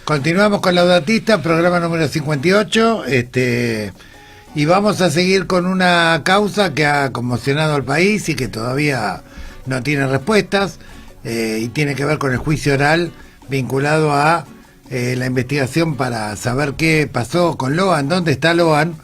Continuamos con Laudatista, programa número 58, y vamos a seguir con una causa que ha conmocionado al país y que todavía no tiene respuestas, y tiene que ver con el juicio oral vinculado a la investigación para saber qué pasó con Loan, dónde está Loan.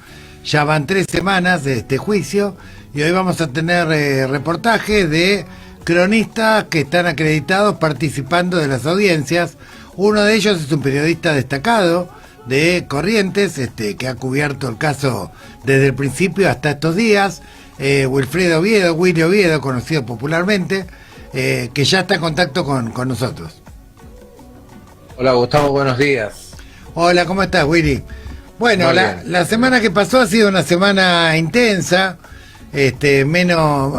Ya van 3 semanas de este juicio y hoy vamos a tener reportajes de cronistas que están acreditados participando de las audiencias. Uno de ellos es un periodista destacado de Corrientes, que ha cubierto el caso desde el principio hasta estos días, Wilfredo Oviedo, Willy Oviedo, conocido popularmente, que ya está en contacto con nosotros. Hola Gustavo, buenos días. Hola, ¿cómo estás, Willy? Bueno, la semana que pasó ha sido una semana intensa,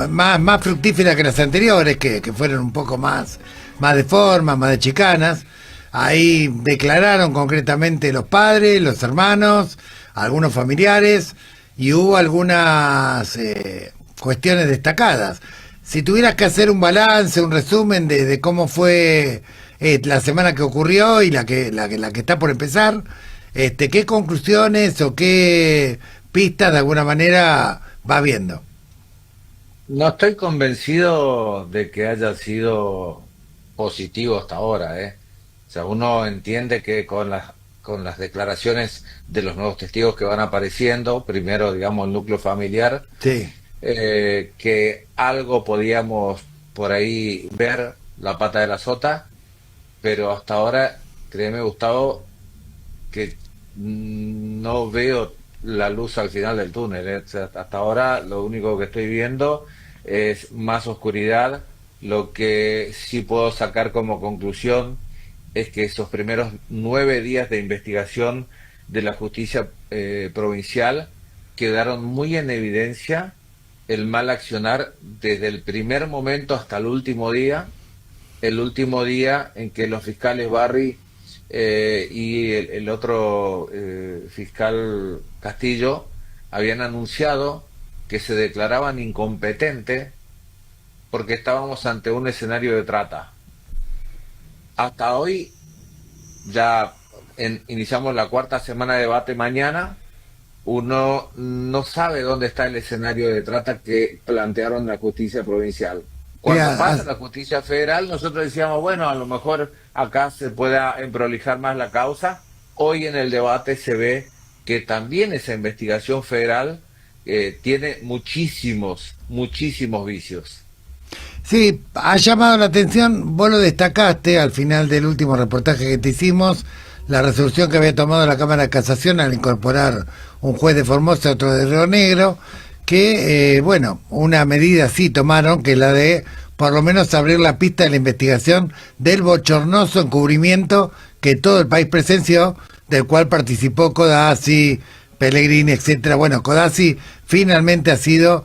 más fructífera que las anteriores, que fueron un poco más de forma, más de chicanas. Ahí declararon concretamente los padres, los hermanos, algunos familiares, y hubo algunas cuestiones destacadas. Si tuvieras que hacer un balance, un resumen de cómo fue la semana que ocurrió y la que está por empezar, ¿qué conclusiones o qué pistas de alguna manera va viendo? No estoy convencido de que haya sido positivo hasta ahora, ¿eh? O sea, uno entiende que con las declaraciones de los nuevos testigos que van apareciendo, primero, digamos, el núcleo familiar, Sí. que algo podíamos por ahí ver la pata de la sota, pero hasta ahora, créeme, Gustavo, que no veo la luz al final del túnel, ¿eh? O sea, hasta ahora lo único que estoy viendo es más oscuridad. Lo que sí puedo sacar como conclusión es que esos primeros 9 días de investigación de la justicia provincial quedaron muy en evidencia el mal accionar desde el primer momento hasta el último día en que los fiscales Barry y el otro fiscal Castillo habían anunciado que se declaraban incompetentes porque estábamos ante un escenario de trata. Hasta hoy, ya iniciamos la 4ª semana de debate mañana, uno no sabe dónde está el escenario de trata que plantearon la justicia provincial. Cuando pasa la justicia federal, nosotros decíamos, bueno, a lo mejor acá se pueda emprolijar más la causa. Hoy en el debate se ve que también esa investigación federal tiene muchísimos vicios. Sí, ha llamado la atención, vos lo destacaste al final del último reportaje que te hicimos, la resolución que había tomado la Cámara de Casación al incorporar un juez de Formosa y otro de Río Negro, que, una medida sí tomaron, que la de por lo menos abrir la pista de la investigación del bochornoso encubrimiento que todo el país presenció, del cual participó Codazzi, Pellegrini, etcétera. Bueno, Codazzi finalmente ha sido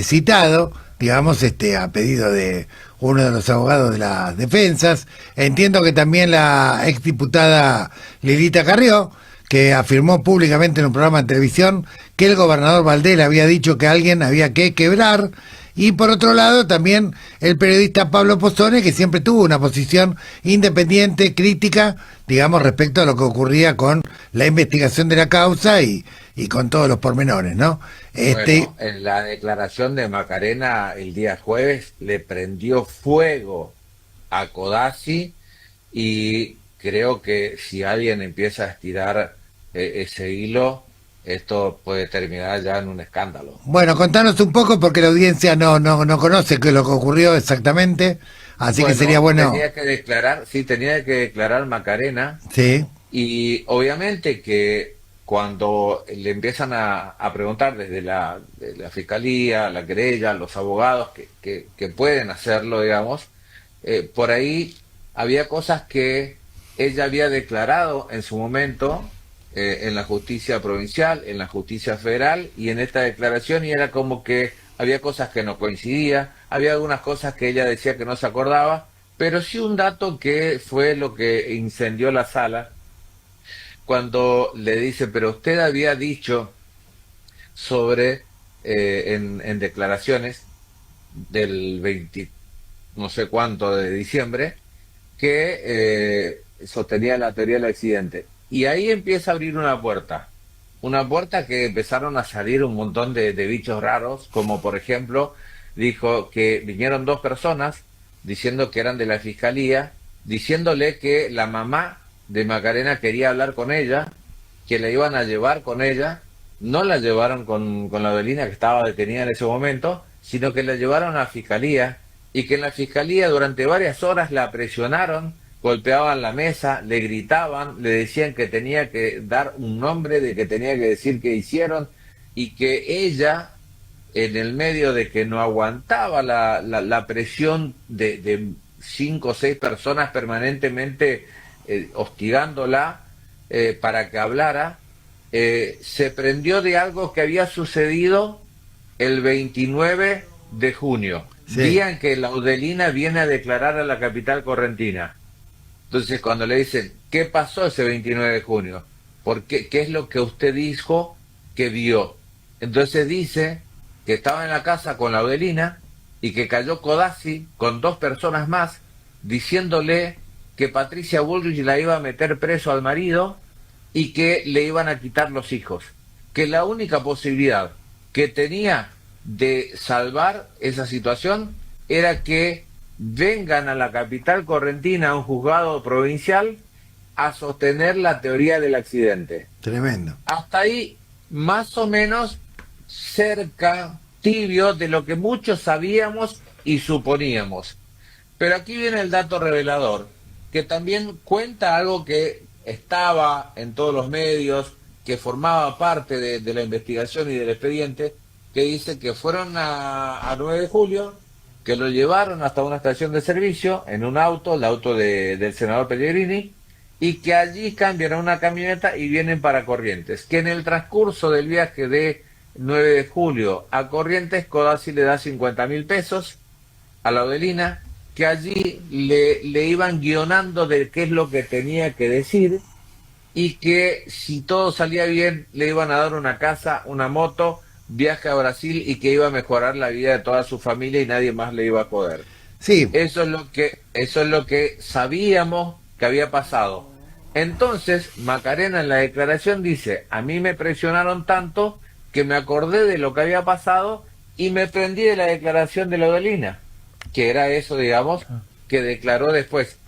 citado, digamos, a pedido de uno de los abogados de las defensas. Entiendo que también la exdiputada Lilita Carrió, que afirmó públicamente en un programa de televisión que el gobernador Valdés le había dicho que alguien había que quebrar. Y por otro lado también el periodista Pablo Pozzone, que siempre tuvo una posición independiente, crítica, digamos, respecto a lo que ocurría con la investigación de la causa y con todos los pormenores, ¿no? Bueno, en la declaración de Macarena el día jueves le prendió fuego a Codazzi, y creo que si alguien empieza a estirar ese hilo, esto puede terminar ya en un escándalo. Bueno, contanos un poco porque la audiencia no conoce qué es lo que ocurrió exactamente, así que sería bueno. Tenía que declarar Macarena, Sí. y obviamente que cuando le empiezan a preguntar desde de la fiscalía, la querella, los abogados que pueden hacerlo, digamos, por ahí había cosas que ella había declarado en su momento en la justicia provincial, en la justicia federal y en esta declaración, y era como que había cosas que no coincidía, había algunas cosas que ella decía que no se acordaba, pero sí un dato que fue lo que incendió la sala, cuando le dice, pero usted había dicho sobre, en declaraciones del 20 no sé cuánto de diciembre, que sostenía la teoría del accidente. Y ahí empieza a abrir una puerta que empezaron a salir un montón de bichos raros, como por ejemplo, dijo que vinieron dos personas diciendo que eran de la fiscalía, diciéndole que la mamá de Macarena quería hablar con ella, que la iban a llevar con ella. No la llevaron con la Adelina, que estaba detenida en ese momento, sino que la llevaron a la fiscalía, y que en la fiscalía durante varias horas la presionaron, golpeaban la mesa, le gritaban, le decían que tenía que dar un nombre, de que tenía que decir qué hicieron, y que ella, en el medio de que no aguantaba la presión de 5 o 6 personas permanentemente hostigándola para que hablara, se prendió de algo que había sucedido el 29 de junio, Sí. día en que la Adelina viene a declarar a la capital correntina. Entonces, cuando le dicen, ¿qué pasó ese 29 de junio? ¿Por qué? ¿Qué es lo que usted dijo que vio? Entonces dice que estaba en la casa con la Adelina y que cayó Codazzi con 2 personas más, diciéndole que Patricia Bullrich la iba a meter preso al marido y que le iban a quitar los hijos. Que la única posibilidad que tenía de salvar esa situación era que vengan a la capital correntina, a un juzgado provincial, a sostener la teoría del accidente. Tremendo. Hasta ahí, más o menos, cerca, tibio, de lo que muchos sabíamos y suponíamos. Pero aquí viene el dato revelador, que también cuenta algo que estaba en todos los medios, que formaba parte de la investigación y del expediente, que dice que fueron a 9 de julio, que lo llevaron hasta una estación de servicio en un auto, el auto del senador Pellegrini, y que allí cambian a una camioneta y vienen para Corrientes. Que en el transcurso del viaje de 9 de julio a Corrientes, Codazzi le da 50.000 pesos a la Adelina, que allí le iban guionando de qué es lo que tenía que decir, y que si todo salía bien le iban a dar una casa, una moto, viaje a Brasil, y que iba a mejorar la vida de toda su familia y nadie más le iba a poder. Sí, Eso es lo que sabíamos que había pasado. Entonces, Macarena en la declaración dice, a mí me presionaron tanto que me acordé de lo que había pasado y me prendí de la declaración de la Adelina, que era eso, digamos, que declaró después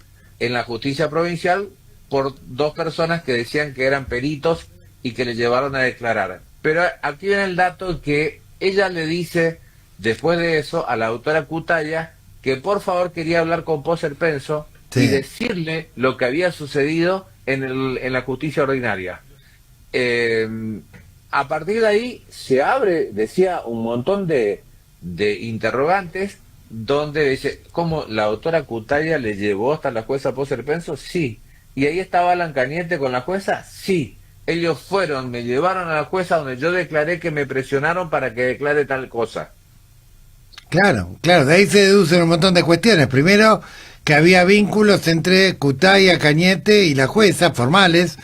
en la justicia provincial por 2 personas que decían que eran peritos y que le llevaron a declarar. Pero aquí viene el dato que ella le dice, después de eso, a la autora Cutaya, que por favor quería hablar con Poser Penso Sí. y decirle lo que había sucedido en la justicia ordinaria. A partir de ahí se abre, decía, un montón de interrogantes, donde dice, ¿cómo la autora Cutaya le llevó hasta la jueza Poser Penso? Sí. ¿Y ahí estaba Alan Cañete con la jueza? Sí. Ellos fueron, me llevaron a la jueza donde yo declaré que me presionaron para que declare tal cosa. claro, claro, de ahí se deducen un montón de cuestiones. Primero, que había vínculos entre Cutaya, Cañete y la jueza, formales.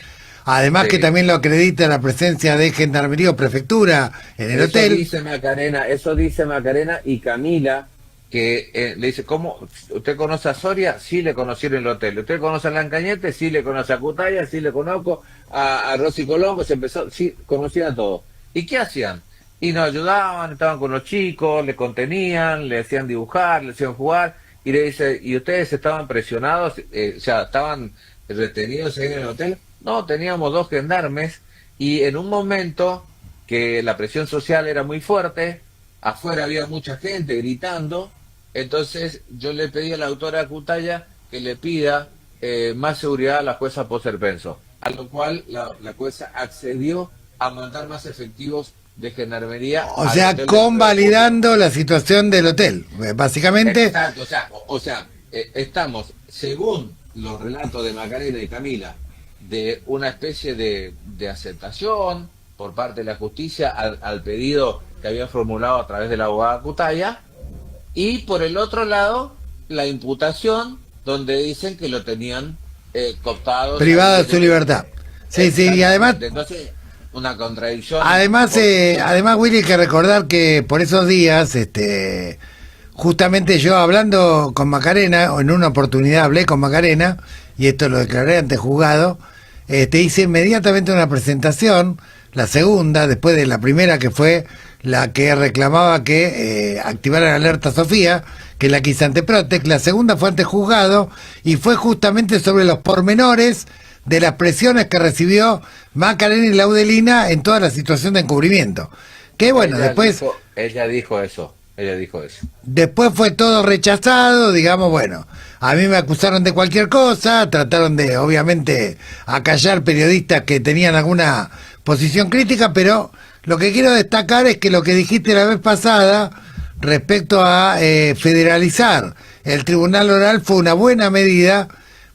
Además Sí. que también lo acredita la presencia de gendarmería o prefectura en el hotel. Eso dice Macarena y Camila, que le dice, ¿cómo? ¿Usted conoce a Soria? Sí, le conocí en el hotel. ¿Usted conoce a Alan Cañete? Sí, le conoce a Cutaya, sí, le conozco. A Rosy Colombo, se empezó, sí, conocían a todos. ¿Y qué hacían? Y nos ayudaban, estaban con los chicos, le contenían, le hacían dibujar, le hacían jugar, y le dice, ¿y ustedes estaban presionados? O sea, ¿estaban retenidos ahí en el hotel? No, teníamos 2 gendarmes, y en un momento que la presión social era muy fuerte, afuera había mucha gente gritando, entonces yo le pedí a la autora Cutaya que le pida más seguridad a la jueza Poser Penso, a lo cual la jueza accedió a mandar más efectivos de gendarmería. O sea, convalidando la situación del hotel. Básicamente, Exacto, estamos, según los relatos de Macarena y Camila, de una especie de aceptación por parte de la justicia al pedido que había formulado a través de la abogada Cutaya, y por el otro lado, la imputación, donde dicen que lo tenían cooptado. privada de su libertad. Sí, sí, y además, Entonces, una contradicción. además, Willy, hay que recordar que por esos días, justamente yo hablando con Macarena, o en una oportunidad hablé con Macarena, y esto lo declaré ante juzgado, hice inmediatamente una presentación, la segunda, después de la primera que fue la que reclamaba que activara la alerta Sofía, que la quise ante Protec, la segunda fue ante juzgado y fue justamente sobre los pormenores de las presiones que recibió Macarena y Laudelina en toda la situación de encubrimiento. Que bueno, después... Ella dijo eso. Después fue todo rechazado, digamos, bueno, a mí me acusaron de cualquier cosa, trataron de, obviamente, acallar periodistas que tenían alguna posición crítica, pero lo que quiero destacar es que lo que dijiste la vez pasada respecto a federalizar el tribunal oral fue una buena medida,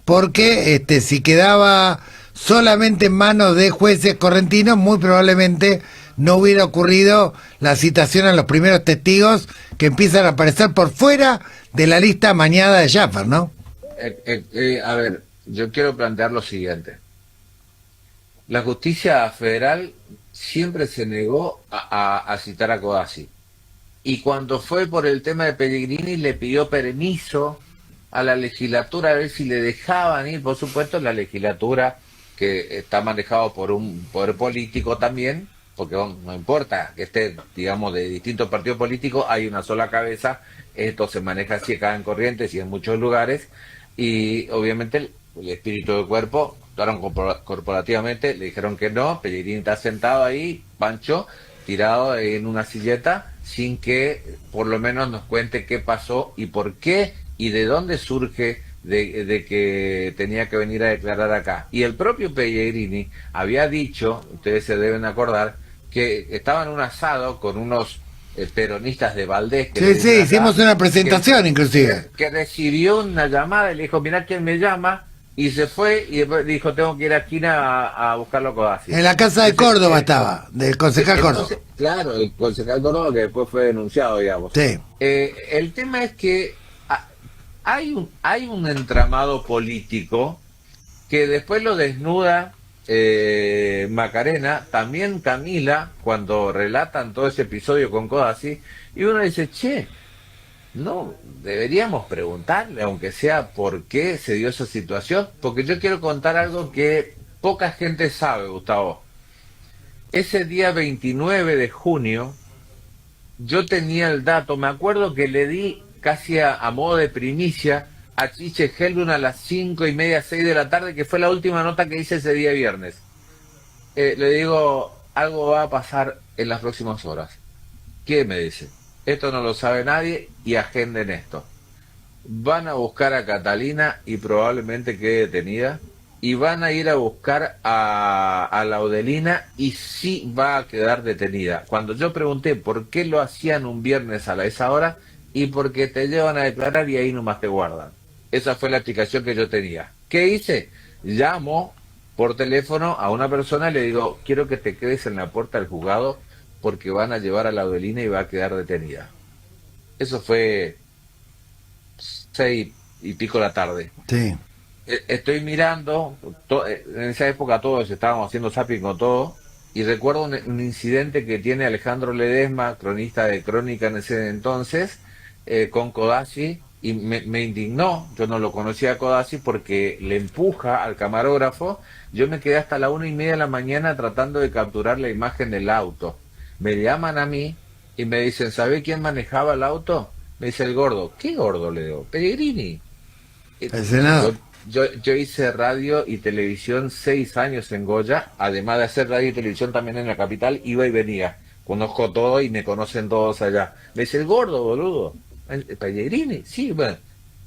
porque si quedaba solamente en manos de jueces correntinos, muy probablemente no hubiera ocurrido la citación a los primeros testigos que empiezan a aparecer por fuera de la lista amañada de Jaffer, ¿no? A ver, yo quiero plantear lo siguiente. La justicia federal siempre se negó a citar a Codazzi. Y cuando fue por el tema de Pellegrini le pidió permiso a la legislatura a ver si le dejaban ir, por supuesto, la legislatura que está manejado por un poder político también, porque no importa que esté, digamos, de distintos partidos políticos, hay una sola cabeza, esto se maneja así acá en Corrientes y en muchos lugares, y obviamente el espíritu del cuerpo, actuaron corporativamente, le dijeron que no, Pellegrini está sentado ahí, Pancho, tirado en una silleta, sin que por lo menos nos cuente qué pasó y por qué y de dónde surge de que tenía que venir a declarar acá. Y el propio Pellegrini había dicho, ustedes se deben acordar, que estaba en un asado con unos peronistas de Valdés. Que sí, hicimos una presentación inclusive. Que recibió una llamada y le dijo, mirá quién me llama, y se fue y después dijo, tengo que ir a esquina a buscarlo a Codazzi. En la casa de Córdoba estaba, del concejal Córdoba. Claro, el concejal Córdoba que después fue denunciado, digamos. Sí. El tema es que hay un entramado político que después lo desnuda Macarena, también Camila, cuando relatan todo ese episodio con Codazzi, y uno dice, che, no, deberíamos preguntarle, aunque sea por qué se dio esa situación, porque yo quiero contar algo que poca gente sabe, Gustavo. Ese día 29 de junio, yo tenía el dato, me acuerdo que le di casi a modo de primicia a Chiche Helblum a las 5:30, 6 de la tarde, que fue la última nota que hice ese día viernes. Le digo, algo va a pasar en las próximas horas. ¿Qué me dice? Esto no lo sabe nadie y agenden esto. Van a buscar a Catalina y probablemente quede detenida, y van a ir a buscar a Laudelina y sí va a quedar detenida. Cuando yo pregunté por qué lo hacían un viernes a esa hora, y porque te llevan a declarar y ahí nomás te guardan. Esa fue la explicación que yo tenía. ¿Qué hice? Llamo por teléfono a una persona y le digo, quiero que te quedes en la puerta del juzgado porque van a llevar a Laudelina y va a quedar detenida. Eso fue 6:00 la tarde. Sí. Estoy mirando, en esa época todos estábamos haciendo zapping con todo, y recuerdo un incidente que tiene Alejandro Ledesma, cronista de Crónica en ese entonces, con Codazzi, y me indignó. Yo no lo conocía a Codazzi porque le empuja al camarógrafo. Yo me quedé hasta la 1:30 de la mañana tratando de capturar la imagen del auto. Me llaman a mí y me dicen, ¿sabe quién manejaba el auto? Me dice el gordo. ¿Qué gordo? Le digo, Pellegrini. El senador. Yo hice radio y televisión 6 años en Goya, además de hacer radio y televisión también en la capital, iba y venía. Conozco todo y me conocen todos allá. Me dice, el gordo, boludo. Pellegrini, sí, bueno.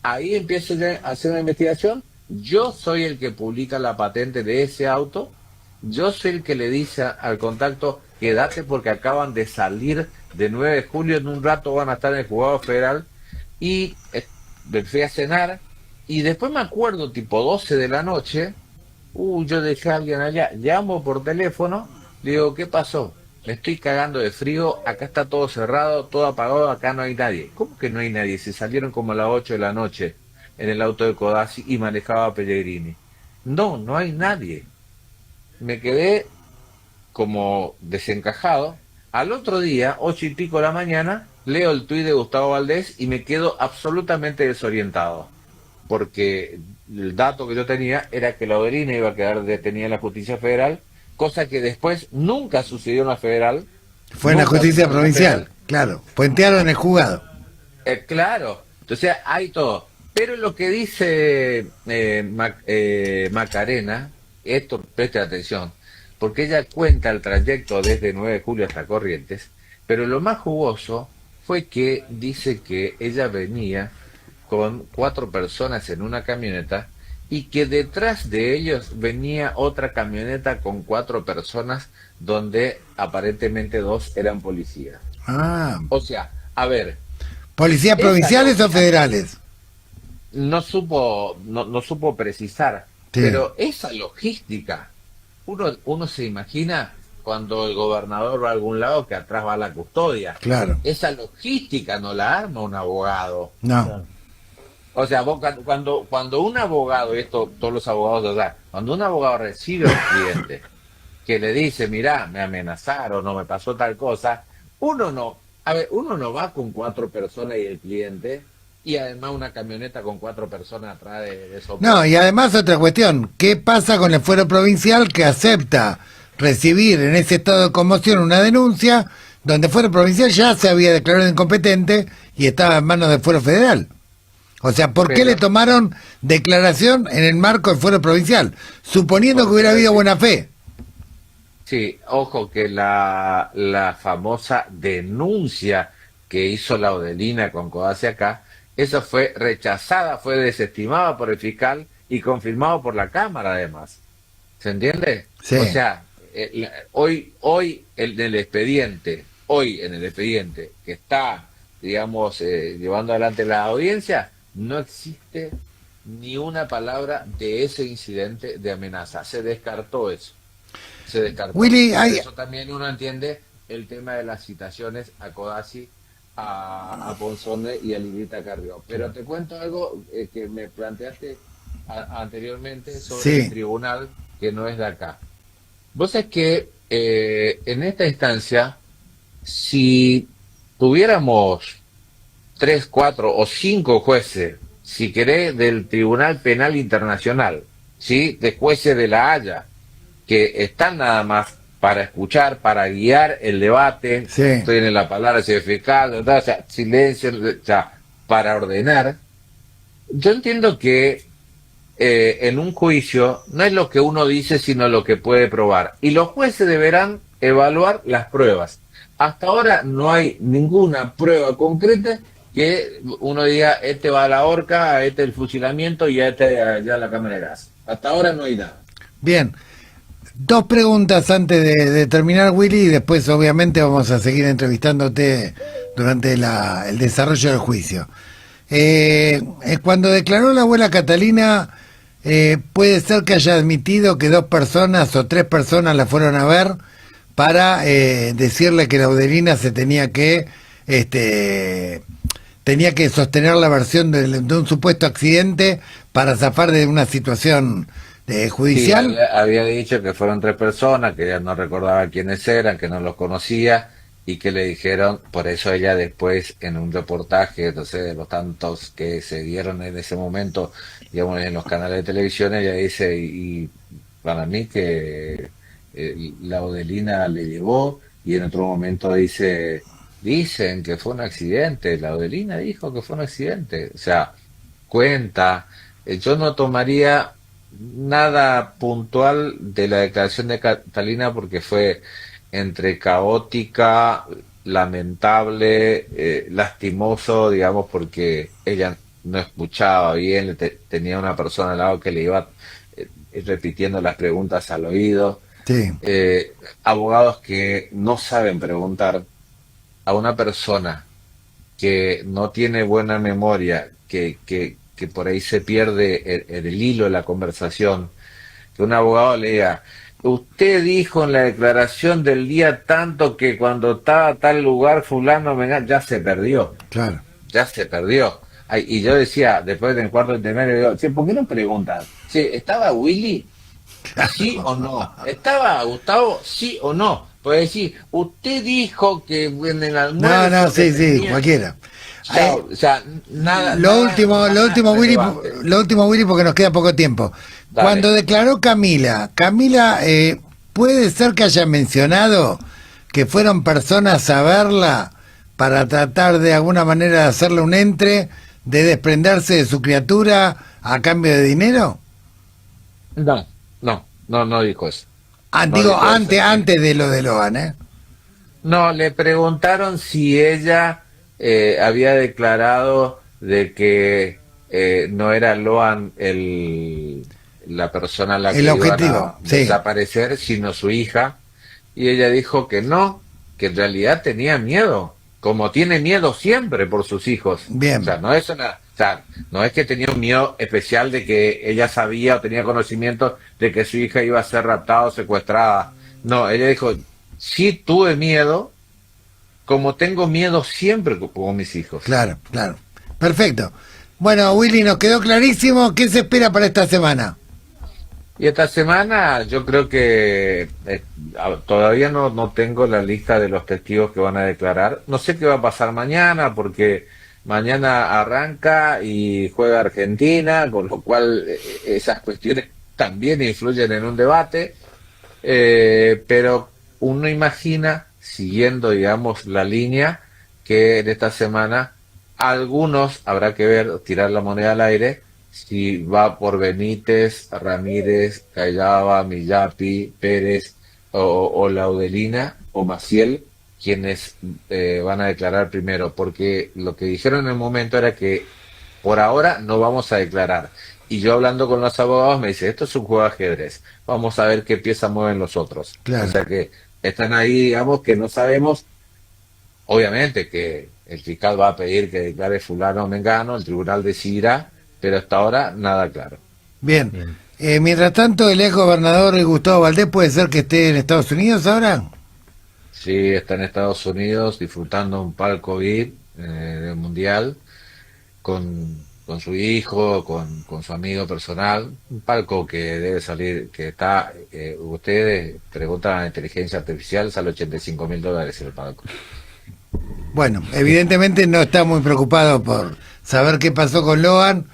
Ahí empiezo ya a hacer una investigación. Yo soy el que publica la patente de ese auto. Yo soy el que le dice al contacto, quédate porque acaban de salir de 9 de julio, en un rato van a estar en el juzgado federal. Y me fui a cenar. Y después me acuerdo, tipo 12 de la noche, yo dejé a alguien allá, llamo por teléfono, le digo, ¿qué pasó? Me estoy cagando de frío, acá está todo cerrado, todo apagado, acá no hay nadie. ¿Cómo que no hay nadie? Se salieron como a las 8 de la noche en el auto de Codazzi y manejaba a Pellegrini. No, no hay nadie. Me quedé como desencajado. Al otro día, 8:30 de la mañana, leo el tuit de Gustavo Valdés y me quedo absolutamente desorientado. Porque el dato que yo tenía era que la Odelina iba a quedar detenida en la justicia federal, cosa que después nunca sucedió en la federal, Fue en la nunca justicia sucedió en la provincial, federal. claro. Puentearon el juzgado. Claro, entonces hay todo. Pero lo que dice Macarena, esto preste atención, porque ella cuenta el trayecto desde 9 de julio hasta Corrientes, pero lo más jugoso fue que dice que ella venía con 4 personas en una camioneta y que detrás de ellos venía otra camioneta con 4 personas donde aparentemente 2 eran policías. Ah, O sea, a ver, ¿policías esa provinciales o lógica federales? no supo precisar, Sí, pero esa logística, uno se imagina cuando el gobernador va a algún lado que atrás va la custodia. claro. Esa logística no la arma un abogado. No. O sea, vos cuando un abogado, y esto todos los abogados lo dan, cuando un abogado recibe a un cliente que le dice, mirá, me amenazaron o me pasó tal cosa, uno no va con 4 personas y el cliente, y además una camioneta con 4 personas atrás de No, y soporte. además otra cuestión, ¿qué pasa con el fuero provincial que acepta recibir en ese estado de conmoción una denuncia donde el fuero provincial ya se había declarado incompetente y estaba en manos del fuero federal? O sea, ¿por qué le Pero, tomaron declaración en el marco del fuero provincial? Suponiendo que porque hubiera habido buena fe. sí, ojo que la famosa denuncia que hizo la Odelina con Codazzi acá, esa fue rechazada, fue desestimada por el fiscal y confirmado por la Cámara además. ¿Se entiende? Sí. O sea, hoy en el expediente que está, digamos, llevando adelante la audiencia, no existe ni una palabra de ese incidente de amenaza. Se descartó eso, se descartó. Willy, Por hay... eso también uno entiende el tema de las citaciones a Codazzi, a Ponzone y a Lilita Carrió. Pero te cuento algo que me planteaste anteriormente sobre el Sí, tribunal que no es de acá. Vos sabés que en esta instancia, si tuviéramos 3, 4 o 5 jueces, si querés, del Tribunal Penal Internacional, ¿sí? De jueces de La Haya, que están nada más para escuchar, para guiar el debate, sí. estoy en la palabra señor fiscal, ¿verdad? O sea, silencio, o sea, para ordenar. Yo entiendo que en un juicio no es lo que uno dice, sino lo que puede probar. Y los jueces deberán evaluar las pruebas. Hasta ahora no hay ninguna prueba concreta que uno diga, este va a la horca, a este el fusilamiento y a este allá a la cámara de gas. Hasta ahora no hay nada. Bien. Dos preguntas antes de terminar, Willy, y después obviamente vamos a seguir entrevistándote durante el desarrollo del juicio. Cuando declaró la abuela Catalina, puede ser que haya admitido que 2 personas o 3 personas la fueron a ver para decirle que la Audelina se tenía que sostener la versión de un supuesto accidente para zafar de una situación Sí, judicial. había dicho que fueron 3 personas, que ella no recordaba quiénes eran, que no los conocía y que le dijeron, por eso ella después en un reportaje, entonces de los tantos que se dieron en ese momento, digamos, en los canales de televisión, ella dice, y para mí que la Odelina le llevó y en otro momento dice, dicen que fue un accidente, la Odelina dijo que fue un accidente, o sea, cuenta, yo no tomaría nada puntual de la declaración de Catalina porque fue entre caótica, lamentable, lastimoso, digamos, porque ella no escuchaba bien, tenía una persona al lado que le iba repitiendo las preguntas al oído, Sí, abogados que no saben preguntar a una persona que no tiene buena memoria, que por ahí se pierde el hilo de la conversación, que un abogado le diga, usted dijo en la declaración del día tanto que cuando estaba a tal lugar fulano, ya se perdió, claro. ya se perdió. Ay, y yo decía, después del cuarto intermedio, digo, "Che, ¿por qué no preguntan? Che, ¿estaba Willy? ¿Sí o no? ¿Estaba Gustavo? ¿Sí o no? puede decir, usted dijo que en el No, almuerzo no, que sí, sí, tenía... cualquiera. O sea, nada, Lo nada último, lo más último, Willy, relevante. lo último, Willy, porque nos queda poco tiempo. Cuando Dale. declaró Camila, puede ser que haya mencionado que fueron personas a verla para tratar de alguna manera de hacerle un entre, de desprenderse de su criatura a cambio de dinero. No, no dijo eso. No Digo, dijo eso. antes de lo de Loan, ¿eh? No, le preguntaron si ella había declarado de que no era Loan la persona a la El que iban a objetivo, sí. desaparecer, sino su hija, y ella dijo que no, que en realidad tenía miedo, como tiene miedo siempre por sus hijos. O Bien, sea, o sea, no es que tenía un miedo especial de que ella sabía o tenía conocimiento de que su hija iba a ser raptada o secuestrada. No, ella dijo, sí tuve miedo, como tengo miedo siempre con mis hijos. claro, claro. Perfecto. Bueno, Willy, nos quedó clarísimo. ¿Qué se espera para esta semana? Y esta semana yo creo que todavía no tengo la lista de los testigos que van a declarar. No sé qué va a pasar mañana porque mañana arranca y juega Argentina, con lo cual esas cuestiones también influyen en un debate. Pero uno imagina, siguiendo, digamos, la línea, que en esta semana algunos habrá que ver, tirar la moneda al aire, si va por Benítez, Ramírez, Callaba, Millapi, Pérez o Laudelina o Maciel, quienes van a declarar primero, porque lo que dijeron en el momento era que por ahora no vamos a declarar. Y yo hablando con los abogados me dice, esto es un juego de ajedrez, vamos a ver qué pieza mueven los otros. O Claro. sea que están ahí, digamos, que no sabemos, obviamente que el fiscal va a pedir que declare fulano o mengano, el tribunal decidirá, pero hasta ahora nada claro. Bien. Bien. Mientras tanto, el ex gobernador Gustavo Valdés puede ser que esté en Estados Unidos ahora. Sí, está en Estados Unidos disfrutando un palco VIP del Mundial con su hijo, con su amigo personal, un palco que debe salir, que está, ustedes preguntan a la inteligencia artificial, sale $85.000 el palco. Bueno, evidentemente no está muy preocupado por saber qué pasó con Loan,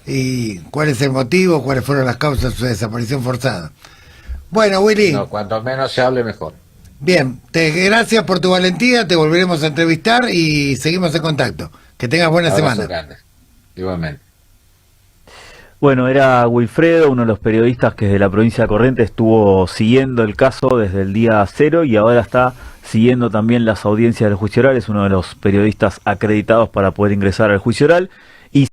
y cuál es el motivo, cuáles fueron las causas de su desaparición forzada. Bueno, Willy, No, cuanto menos se hable mejor. bien, gracias por tu valentía, te volveremos a entrevistar y seguimos en contacto. Que tengas buena Abrazo semana. grande. Igualmente. Bueno, era Wilfredo, uno de los periodistas que desde la provincia de Corrientes estuvo siguiendo el caso desde el día cero y ahora está siguiendo también las audiencias del juicio oral. Es uno de los periodistas acreditados para poder ingresar al juicio oral. Y